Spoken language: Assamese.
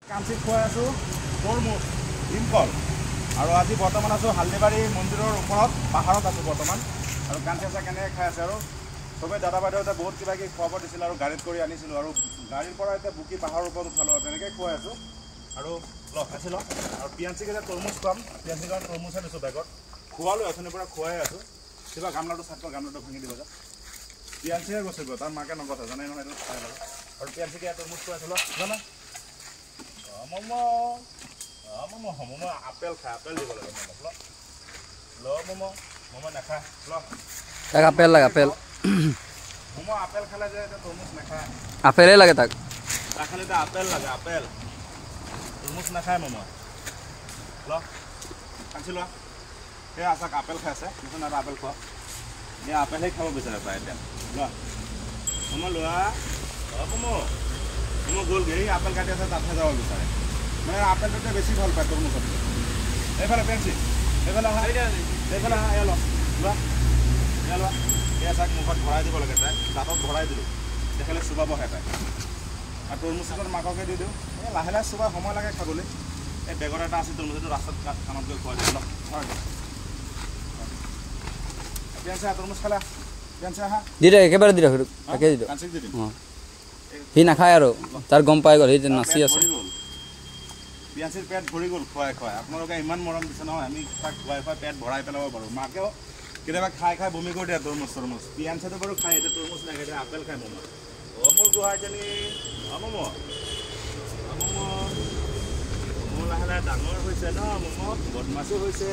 কাঞ্চিত খুৱাই আছোঁ তৰমুজ ভীমকল আৰু আজি বৰ্তমান আছোঁ হালদিবাৰী মন্দিৰৰ ওপৰত পাহাৰত আছোঁ বৰ্তমান আৰু কাঞ্চি আছে কেনেকৈ খাই আছে আৰু চবেই দাদা বাইদেউহঁতে বহুত কিবা কিবি খোৱাব দিছিল আৰু গাড়ীত কৰি আনিছিলোঁ আৰু গাড়ীৰ পৰা এতিয়া বুকি পাহাৰৰ ওপৰত উঠালোঁ আৰু তেনেকৈ খুৱাই আছোঁ আৰু খাইছি লওক আৰু পিয়াঞ্চিক এতিয়া তৰমুজ খুৱাম পিয়াঞ্চিক কাৰণ তৰমুজহে দিছোঁ বেগত খোৱালোঁ অথনিৰ পৰা খুৱাই আছোঁ কিবা গামলাটো চাটৰ গামলাটো ভাঙি দিব যা পিয়াঞ্চিহে গৈছে গৈ তাৰ মাকে নগছে জানে নহয় এইটো খাই বাৰু আৰু পিয়াঞ্চিকে তৰমুজ খুৱাইছোঁ লওক জানা মম' আপেল খাই আপেল দিব লাগে মম'ক মম' নাখায় তাক আপেল লাগে আপেল মম' আপেল খালে যে এতিয়া তৰমুজ নাখায় আপেলেই লাগে তাক খালে এতিয়া আপেল লাগে আপেল তৰমুজ নাখায় মম' কাঞ্চি লোৱা সেই আচাক আপেল খাই আছে কিছুমান আৰু আপেল খোৱা এই আপেলহে খাব বিচাৰে প্ৰায় এতিয়া লোৱা মম' লোৱা মম' গ'লগৈ এই আপেল কাটি আছে তাতহে যাব বিচাৰে মানে আপেলটোতে বেছি ভাল পায় তৰমুজত এইফালে পেঞ্চি এইফালে আহা এয়া লোৱা এয়া চাক মুখত ভৰাই দিব লাগে তাই দাঁতত ভৰাই দিলোঁ দেখালে চুবাবহে তাই আৰু তৰমুজৰ মাককে দি দিওঁ এই লাহে লাহে চুবাই সময় লাগে খাবলৈ এই বেগত এটা আছে তৰমুজটো ৰাস্তাত কাণত গৈ খুৱাই দিওঁ হয় পেঞ্চি তৰমুজ খালা পেঞ্চি আহা দি দে একেবাৰে দি দিয়ক তাকে দি দিয়ক কাঞ্চিক দি দিম সি নাখায় আৰু তাৰ গম পাই গ'ল সি নাচি আছে পিয়াঞ্চিৰ পেট ভৰি গ'ল খুৱাই আপোনালোকে ইমান মৰম দিছে নহয় আমি তাক খুৱাই পেট ভৰাই পেলাব পাৰোঁ মাকেও কেতিয়াবা খাই বমি কৰি দিয়ে তৰমুজ পিয়াঞ্চিটো বাৰু খাই এতিয়া তৰমুজ নাখায় এতিয়া আপেল খায় মম' মোৰ গুৱাহাটী মম' লাহে লাহে ডাঙৰ হৈছে ন মম' বদমাছো হৈছে